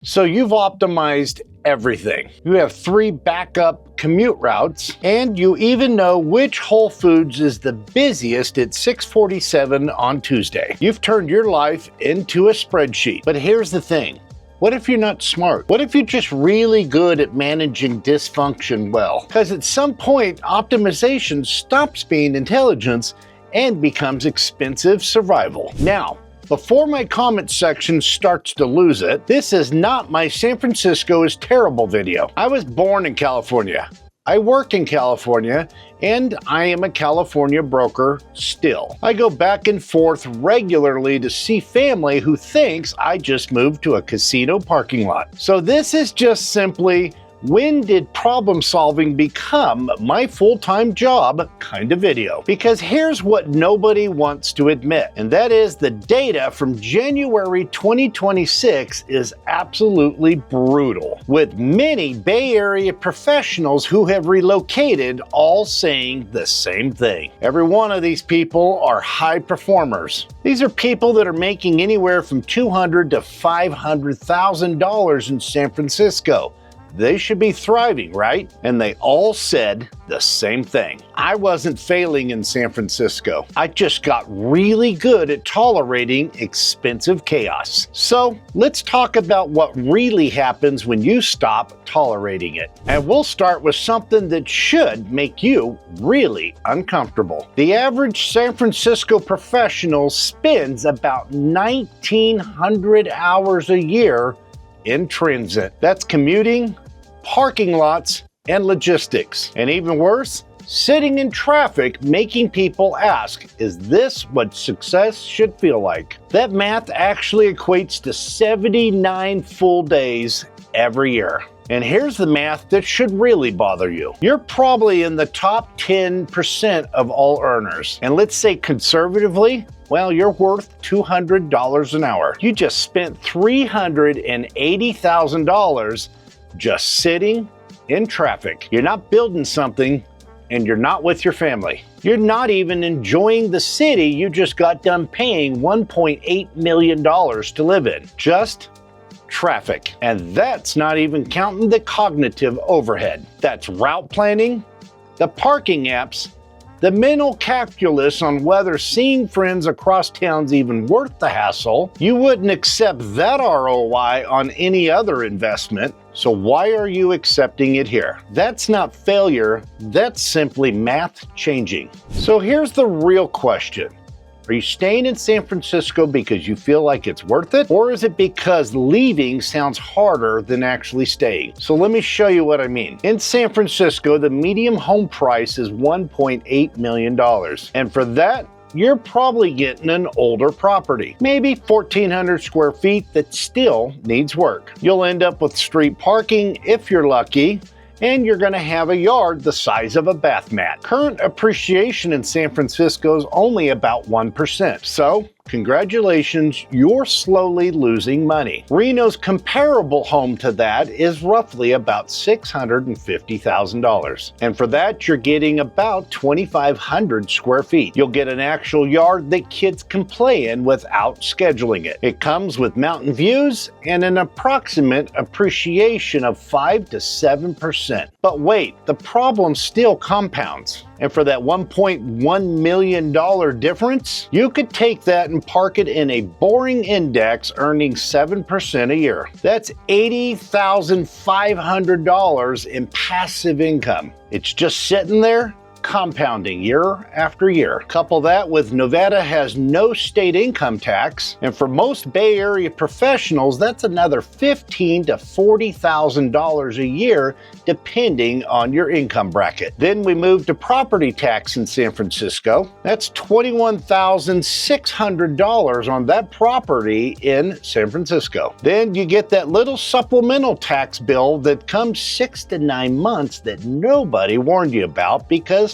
So you've optimized everything. You have 3 backup commute routes, and you even know which Whole Foods is the busiest at 6:47 on Tuesday. You've turned your life into a spreadsheet. But here's the thing. What if you're not smart? What if you're just really good at managing dysfunction well? Because at some point, optimization stops being intelligence and becomes expensive survival. Now, before my comment section starts to lose it, this is not my San Francisco is terrible video. I was born in California. I work in California, and I am a California broker still. I go back and forth regularly to see family who thinks I just moved to a casino parking lot. So this is just simply, when did problem solving become my full-time job kind of video? Because here's what nobody wants to admit, and that is the data from January 2026 is absolutely brutal, with many Bay Area professionals who have relocated all saying the same thing. Every one of these people are high performers. These are people that are making anywhere from $200,000 to $500,000 in San Francisco. They should be thriving, right? And they all said the same thing. I wasn't failing in San Francisco. I just got really good at tolerating expensive chaos. So let's talk about what really happens when you stop tolerating it. And we'll start with something that should make you really uncomfortable. The average San Francisco professional spends about 1,900 hours a year in transit. That's commuting, parking lots, and logistics. And even worse, sitting in traffic, making people ask, is this what success should feel like? That math actually equates to 79 full days every year. And here's the math that should really bother you. You're probably in the top 10% of all earners. And let's say conservatively, well, you're worth $200 an hour. You just spent $380,000 just sitting in traffic. You're not building something, and you're not with your family. You're not even enjoying the city you just got done paying $1.8 million to live in. Just traffic. And that's not even counting the cognitive overhead. That's route planning, the parking apps, the mental calculus on whether seeing friends across town's even worth the hassle. You wouldn't accept that ROI on any other investment, so why are you accepting it here? That's not failure, that's simply math changing. So here's the real question. Are you staying in San Francisco because you feel like it's worth it? Or is it because leaving sounds harder than actually staying? So let me show you what I mean. In San Francisco, the median home price is $1.8 million. And for that, you're probably getting an older property, maybe 1,400 square feet that still needs work. You'll end up with street parking if you're lucky, and you're going to have a yard the size of a bath mat. Current appreciation in San Francisco is only about 1%. So, congratulations, you're slowly losing money. Reno's comparable home to that is roughly about $650,000. And for that, you're getting about 2,500 square feet. You'll get an actual yard that kids can play in without scheduling it. It comes with mountain views and an approximate appreciation of 5 to 7%. But wait, the problem still compounds. And for that $1.1 million difference, you could take that and park it in a boring index earning 7% a year. That's $80,500 in passive income. It's just sitting there, compounding year after year. Couple that with Nevada has no state income tax, and for most Bay Area professionals, that's another $15,000 to $40,000 a year, depending on your income bracket. Then we move to property tax in San Francisco. That's $21,600 on that property in San Francisco. Then you get that little supplemental tax bill that comes 6 to 9 months that nobody warned you about because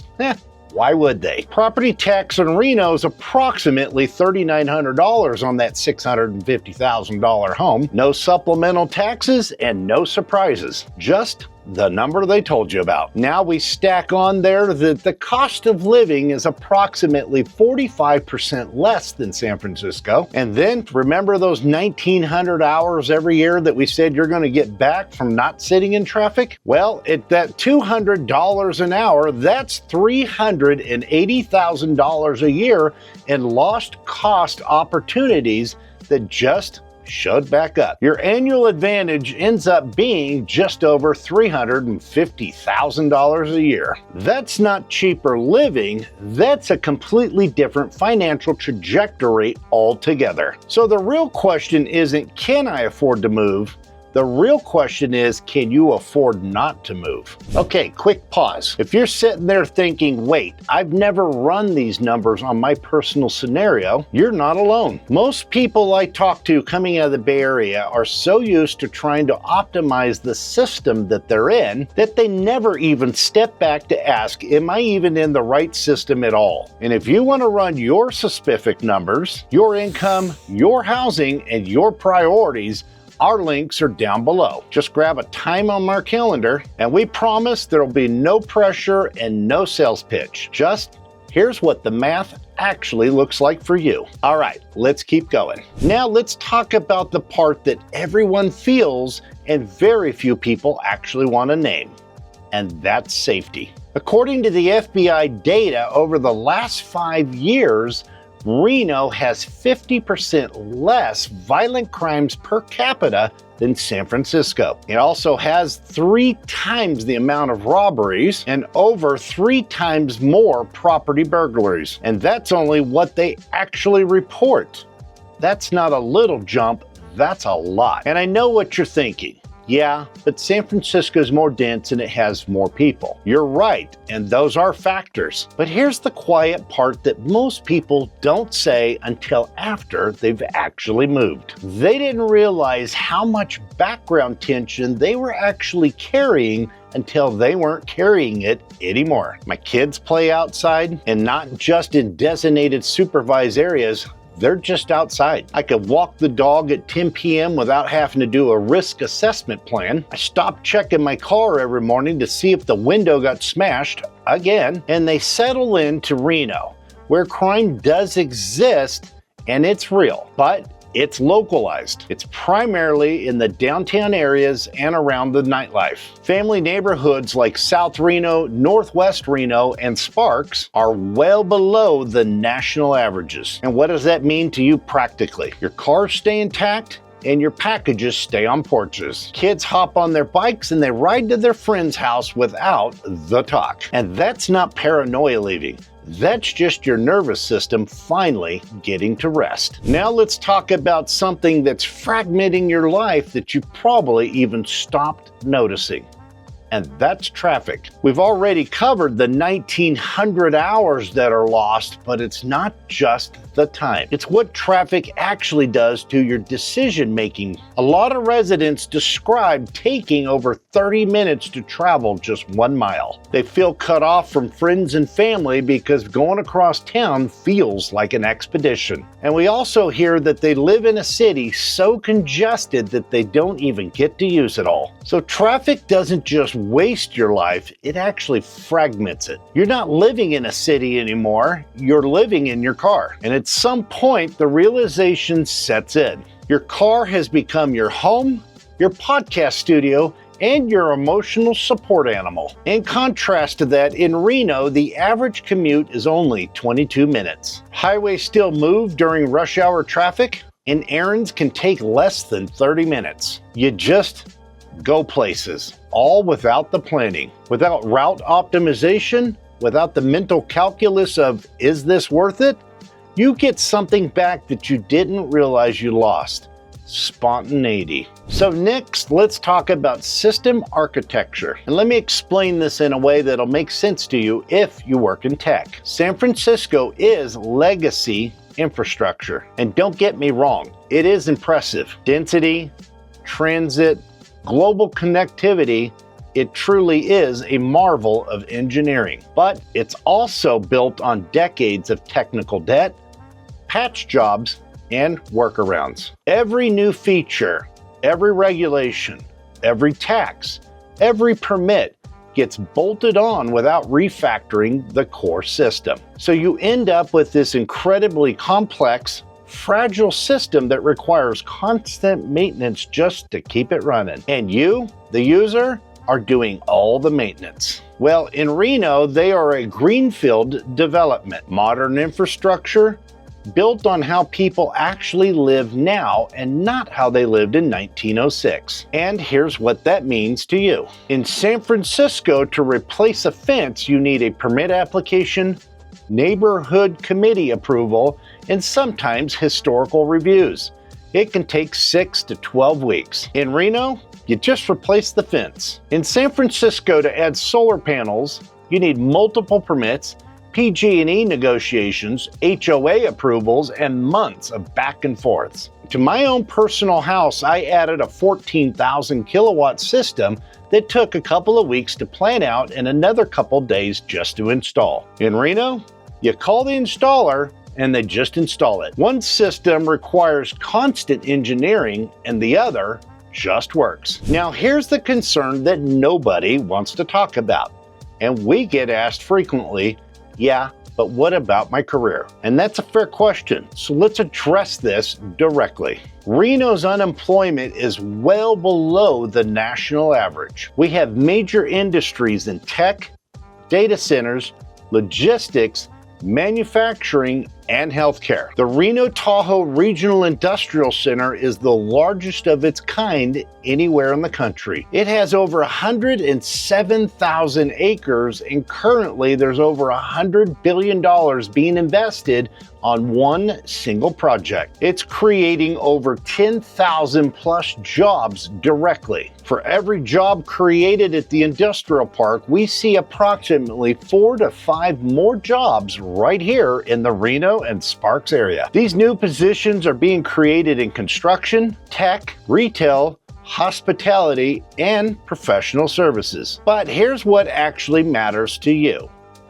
why would they? Property tax in Reno is approximately $3,900 on that $650,000 home. No supplemental taxes and no surprises. Just the number they told you about. Now we stack on there that the cost of living is approximately 45% less than San Francisco. And then remember those 1,900 hours every year that we said you're going to get back from not sitting in traffic? Well, at that $200 an hour, that's $380,000 a year in lost cost opportunities that just showed back up. Your annual advantage ends up being just over $350,000 a year. That's not cheaper living, that's a completely different financial trajectory altogether. So the real question isn't, can I afford to move? The real question is, can you afford not to move? Okay, quick pause. If you're sitting there thinking, wait, I've never run these numbers on my personal scenario, you're not alone. Most people I talk to coming out of the Bay Area are so used to trying to optimize the system that they're in that they never even step back to ask, am I even in the right system at all? And if you want to run your specific numbers, your income, your housing, and your priorities, our links are down below. Just grab a time on our calendar, and we promise there'll be no pressure and no sales pitch. Just here's what the math actually looks like for you. All right, let's keep going. Now let's talk about the part that everyone feels and very few people actually want to name, and that's safety. According to the FBI data, over the last 5 years, Reno has 50% less violent crimes per capita than San Francisco. It also has 3 times the amount of robberies and over 3 times more property burglaries. And that's only what they actually report. That's not a little jump, that's a lot. And I know what you're thinking. Yeah, but San Francisco is more dense and it has more people. You're right, and those are factors. But here's the quiet part that most people don't say until after they've actually moved. They didn't realize how much background tension they were actually carrying until they weren't carrying it anymore. My kids play outside, and not just in designated supervised areas. They're just outside. I could walk the dog at 10 p.m. without having to do a risk assessment plan. I stopped checking my car every morning to see if the window got smashed again. And they settle into Reno, where crime does exist and it's real, but it's localized. It's primarily in the downtown areas and around the nightlife. Family neighborhoods like South Reno, Northwest Reno, and Sparks are well below the national averages. And what does that mean to you practically? Your cars stay intact and your packages stay on porches. Kids hop on their bikes and they ride to their friend's house without the talk. And that's not paranoia leaving. That's just your nervous system finally getting to rest. Now let's talk about something that's fragmenting your life that you probably even stopped noticing. And that's traffic. We've already covered the 1,900 hours that are lost, but it's not just the time. It's what traffic actually does to your decision making. A lot of residents describe taking over 30 minutes to travel just 1 mile. They feel cut off from friends and family because going across town feels like an expedition. And we also hear that they live in a city so congested that they don't even get to use it all. So traffic doesn't just waste your life, it actually fragments it. You're not living in a city anymore, you're living in your car. And at some point, the realization sets in. Your car has become your home, your podcast studio, and your emotional support animal. In contrast to that, in Reno, the average commute is only 22 minutes. Highways still move during rush hour traffic, and errands can take less than 30 minutes. You just go places, all without the planning, without route optimization, without the mental calculus of, is this worth it? You get something back that you didn't realize you lost. Spontaneity. So next, let's talk about system architecture. And let me explain this in a way that'll make sense to you if you work in tech. San Francisco is legacy infrastructure. And don't get me wrong, it is impressive. Density, transit, global connectivity, it truly is a marvel of engineering. But it's also built on decades of technical debt, patch jobs, and workarounds. Every new feature, every regulation, every tax, Every permit gets bolted on without refactoring the core system. So you end up with this incredibly complex, fragile system that requires constant maintenance just to keep it running. And you, the user, are doing all the maintenance. Well, in Reno, they are a greenfield development, modern infrastructure built on how people actually live now and not how they lived in 1906. And here's what that means to you. In San Francisco, to replace a fence, you need a permit application, neighborhood committee approval, and sometimes historical reviews. It can take 6 to 12 weeks. In Reno, you just replace the fence. In San Francisco, to add solar panels, you need multiple permits, PG&E negotiations, HOA approvals, and months of back and forths. To my own personal house, I added a 14,000 kilowatt system that took a couple of weeks to plan out and another couple days just to install. In Reno, you call the installer and they just install it. One system requires constant engineering and the other just works. Now here's the concern that nobody wants to talk about, and we get asked frequently, yeah, but what about my career? And that's a fair question, so let's address this directly. Reno's unemployment is well below the national average. We have major industries in tech, data centers, logistics, manufacturing, and healthcare. The Reno Tahoe Regional Industrial Center is the largest of its kind anywhere in the country. It has over 107,000 acres, and currently there's over $100 billion being invested on one single project. It's creating over 10,000 plus jobs directly. For every job created at the industrial park, we see approximately 4 to 5 more jobs right here in the Reno and Sparks area. These new positions are being created in construction, tech, retail, hospitality, and professional services. But here's what actually matters to you,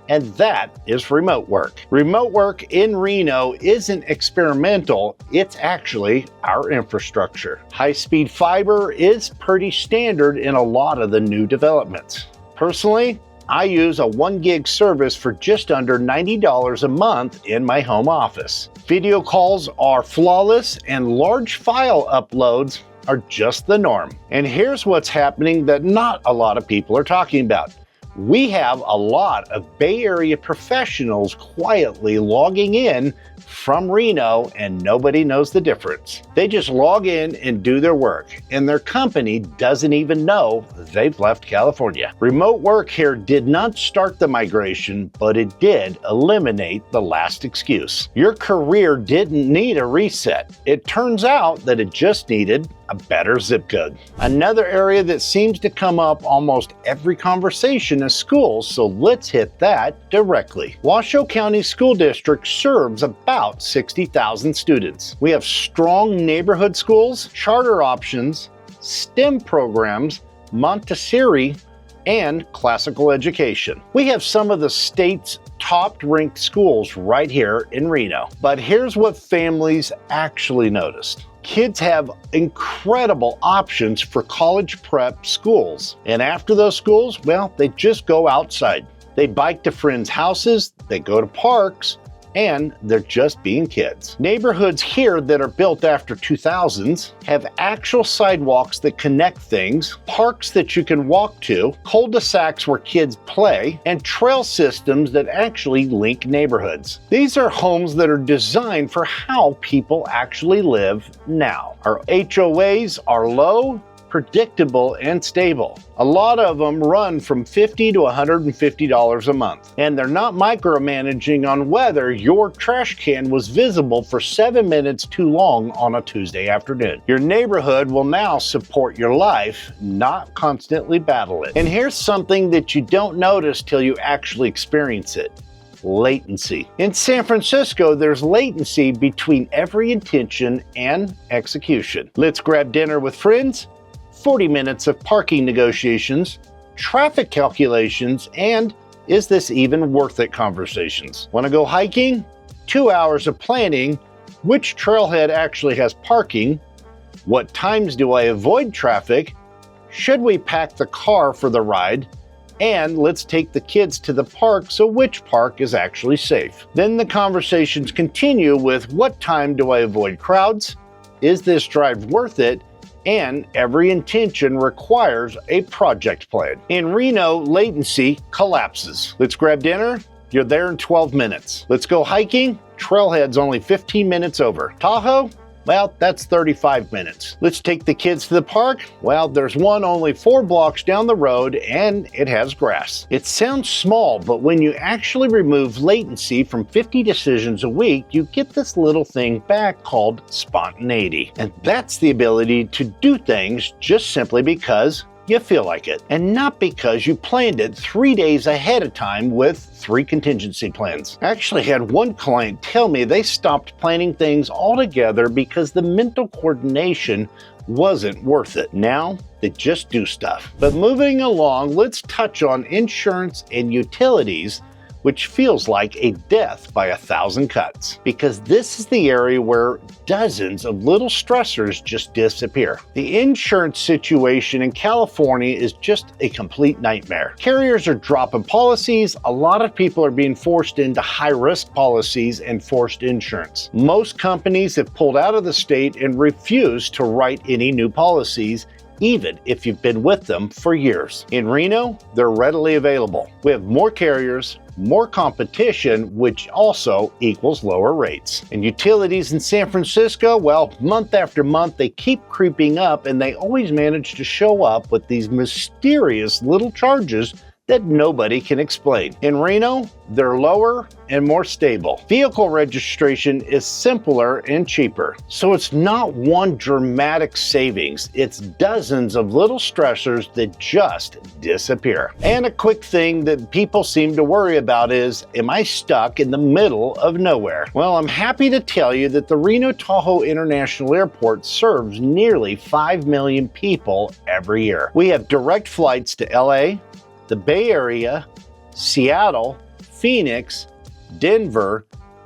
and that is remote work. Remote work in Reno isn't experimental, it's actually our infrastructure. High-speed fiber is pretty standard in a lot of the new developments. Personally, I use a 1 gig service for just under $90 a month in my home office. Video calls are flawless and large file uploads are just the norm. And here's what's happening that not a lot of people are talking about. We have a lot of Bay Area professionals quietly logging in from Reno, and nobody knows the difference. They just log in and do their work, and their company doesn't even know they've left California. Remote work here did not start the migration, but it did eliminate the last excuse. Your career didn't need a reset. It turns out that it just needed a better zip code. Another area that seems to come up almost every conversation is schools, so let's hit that directly. Washoe County School District serves about 60,000 students. We have strong neighborhood schools, charter options, STEM programs, Montessori, and classical education. We have some of the state's top-ranked schools right here in Reno. But here's what families actually noticed. Kids have incredible options for college prep schools. And after those schools, well, they just go outside. They bike to friends' houses, they go to parks, and they're just being kids. Neighborhoods here that are built after 2000s have actual sidewalks that connect things, parks that you can walk to, cul-de-sacs where kids play, and trail systems that actually link neighborhoods. These are homes that are designed for how people actually live now. Our HOAs are low, predictable, and stable. A lot of them run from $50 to $150 a month, and they're not micromanaging on whether your trash can was visible for 7 minutes too long on a Tuesday afternoon. Your neighborhood will now support your life, not constantly battle it. And here's something that you don't notice till you actually experience it. Latency. In San Francisco, there's latency between every intention and execution. Let's grab dinner with friends, 40 minutes of parking negotiations, traffic calculations, and is this even worth it conversations. Want to go hiking? 2 hours of planning, which trailhead actually has parking, what times do I avoid traffic, Should we pack the car for the ride? And let's take the kids to the park, so which park is actually safe? Then the conversations continue with what time do I avoid crowds? Is this drive worth it? And every intention requires a project plan. In Reno, latency collapses. Let's grab dinner. You're there in 12 minutes. Let's go hiking. Trailhead's only 15 minutes over. Tahoe? Well, that's 35 minutes. Let's take the kids to the park. Well, there's one only 4 blocks down the road and it has grass. It sounds small, but when you actually remove latency from 50 decisions a week, you get this little thing back called spontaneity. And that's the ability to do things just simply because you feel like it, and not because you planned it 3 days ahead of time with 3 contingency plans. I actually had one client tell me they stopped planning things altogether because the mental coordination wasn't worth it. Now they just do stuff. But moving along, let's touch on insurance and utilities, which feels like a death by 1,000 cuts, because this is the area where dozens of little stressors just disappear. The insurance situation in California is just a complete nightmare. Carriers are dropping policies. A lot of people are being forced into high-risk policies and forced insurance. Most companies have pulled out of the state and refused to write any new policies, even if you've been with them for years. In Reno, they're readily available. We have more carriers, more competition, which also equals lower rates. And utilities in San Francisco, well, month after month, they keep creeping up and they always manage to show up with these mysterious little charges that nobody can explain. In Reno, they're lower and more stable. Vehicle registration is simpler and cheaper. So it's not one dramatic savings, it's dozens of little stressors that just disappear. And a quick thing that people seem to worry about is, am I stuck in the middle of nowhere? Well, I'm happy to tell you that the Reno Tahoe International Airport serves nearly 5 million people every year. We have direct flights to LA, the Bay Area, Seattle, Phoenix, Denver,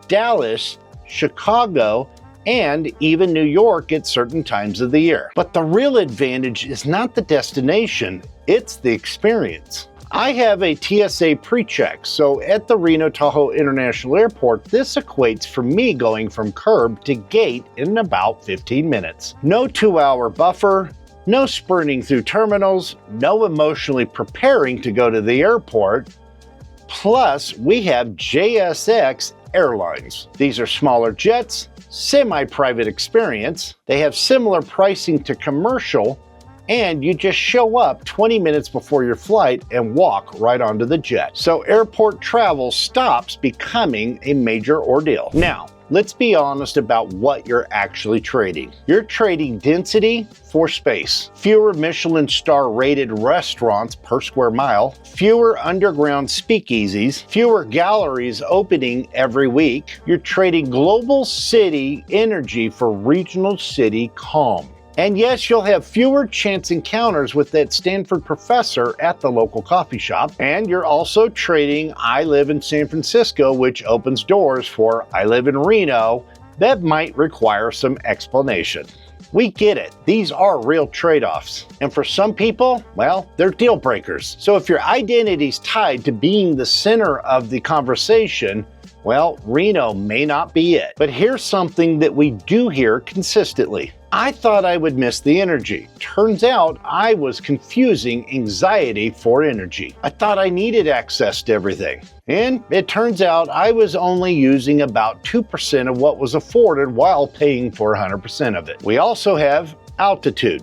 Dallas, Chicago, and even New York at certain times of the year. But the real advantage is not the destination, it's the experience. I have a TSA pre-check, so at the Reno Tahoe International Airport, this equates for me going from curb to gate in about 15 minutes. No 2-hour buffer, no sprinting through terminals, no emotionally preparing to go to the airport. Plus, we have JSX Airlines. These are smaller jets, semi-private experience. They have similar pricing to commercial, and you just show up 20 minutes before your flight and walk right onto the jet. So airport travel stops becoming a major ordeal. Now, let's be honest about what you're actually trading. You're trading density for space. Fewer Michelin star rated restaurants per square mile, fewer underground speakeasies, fewer galleries opening every week. You're trading global city energy for regional city calm. And yes, you'll have fewer chance encounters with that Stanford professor at the local coffee shop. And you're also trading I live in San Francisco, which opens doors for I live in Reno. That might require some explanation. We get it. These are real trade-offs. And for some people, well, they're deal breakers. So if your identity's tied to being the center of the conversation, well, Reno may not be it. But here's something that we do hear consistently. I thought I would miss the energy. Turns out I was confusing anxiety for energy. I thought I needed access to everything. And it turns out I was only using about 2% of what was afforded while paying for 100% of it. We also have altitude.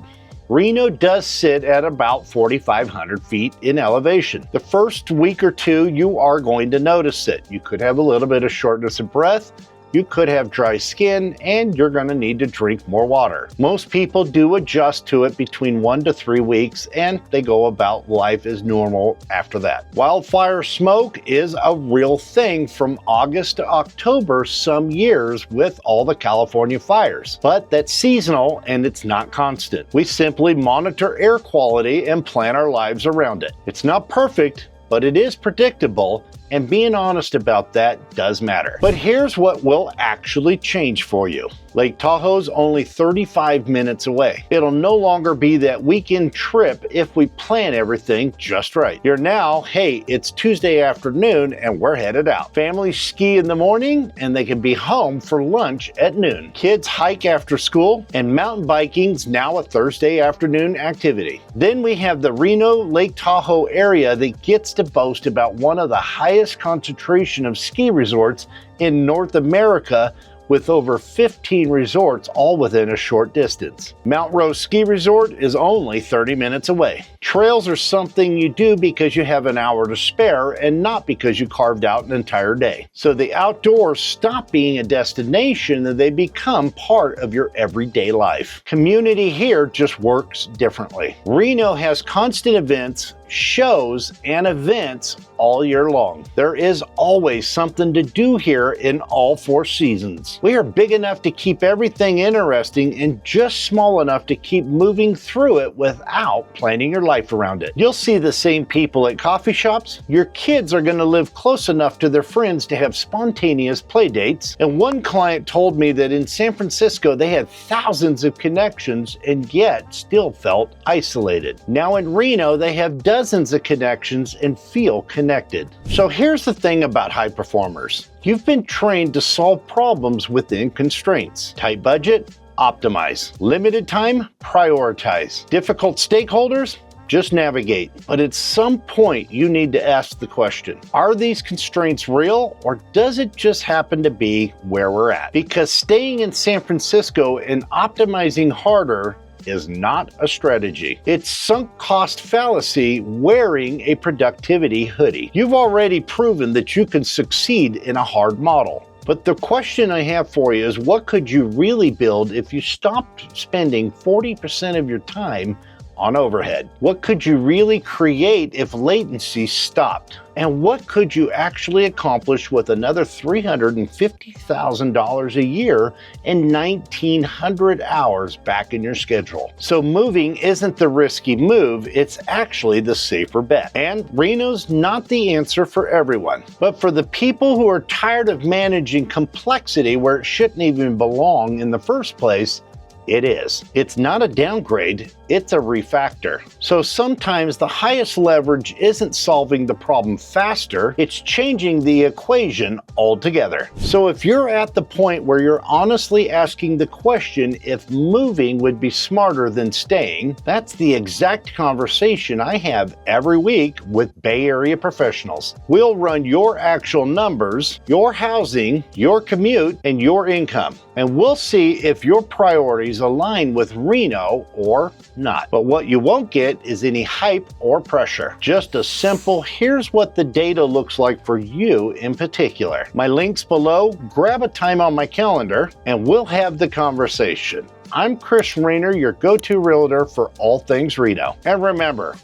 Reno does sit at about 4,500 feet in elevation. The first week or two, you are going to notice it. You could have a little bit of shortness of breath, you could have dry skin, and you're going to need to drink more water. Most people do adjust to it between 1 to 3 weeks, and they go about life as normal after that. Wildfire smoke is a real thing from August to October some years with all the California fires, but that's seasonal and it's not constant. We simply monitor air quality and plan our lives around it. It's not perfect, but it is predictable, And being honest about that does matter. But here's what will actually change for you. Lake Tahoe's only 35 minutes away. It'll no longer be that weekend trip if we plan everything just right. You're now, hey, it's Tuesday afternoon and we're headed out. Families ski in the morning and they can be home for lunch at noon. Kids hike after school, and mountain biking's now a Thursday afternoon activity. Then we have the Reno, Lake Tahoe area that gets to boast about one of the highest concentration of ski resorts in North America, with over 15 resorts all within a short distance. Mount Rose Ski Resort is only 30 minutes away. Trails are something you do because you have an hour to spare and not because you carved out an entire day. So the outdoors stop being a destination and they become part of your everyday life. Community here just works differently. Reno has constant events, shows, and events all year long. There is always something to do here in all 4 seasons. We are big enough to keep everything interesting and just small enough to keep moving through it without planning your life around it. You'll see the same people at coffee shops. Your kids are going to live close enough to their friends to have spontaneous play dates. And one client told me that in San Francisco they had thousands of connections and yet still felt isolated. Now in Reno they have dozens of connections and feel connected. So here's the thing about high performers. You've been trained to solve problems within constraints. Tight budget? Optimize. Limited time? Prioritize. Difficult stakeholders? Just navigate. But at some point, you need to ask the question, are these constraints real, or does it just happen to be where we're at? Because staying in San Francisco and optimizing harder is not a strategy. It's sunk cost fallacy wearing a productivity hoodie. You've already proven that you can succeed in a hard model. But the question I have for you is, what could you really build if you stopped spending 40% of your time on overhead? What could you really create if latency stopped? And what could you actually accomplish with another $350,000 a year and 1,900 hours back in your schedule? So moving isn't the risky move, it's actually the safer bet. And Reno's not the answer for everyone. But for the people who are tired of managing complexity where it shouldn't even belong in the first place, it is. It's not a downgrade, it's a refactor. So sometimes the highest leverage isn't solving the problem faster, it's changing the equation altogether. So if you're at the point where you're honestly asking the question if moving would be smarter than staying, that's the exact conversation I have every week with Bay Area professionals. We'll run your actual numbers, your housing, your commute, and your income. And we'll see if your priorities align with Reno or not. But what you won't get is any hype or pressure. Just a simple, here's what the data looks like for you in particular. My link's below, grab a time on my calendar, and we'll have the conversation. I'm Chris Rayner, your go-to realtor for all things Reno. And remember,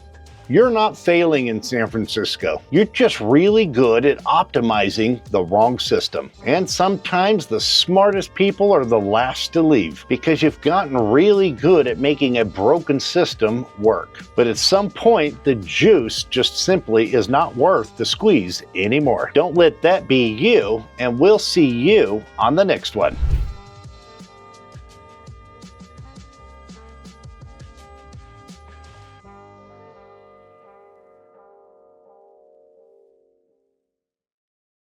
you're not failing in San Francisco. You're just really good at optimizing the wrong system. And sometimes the smartest people are the last to leave because you've gotten really good at making a broken system work. But at some point, the juice just simply is not worth the squeeze anymore. Don't let that be you, and we'll see you on the next one.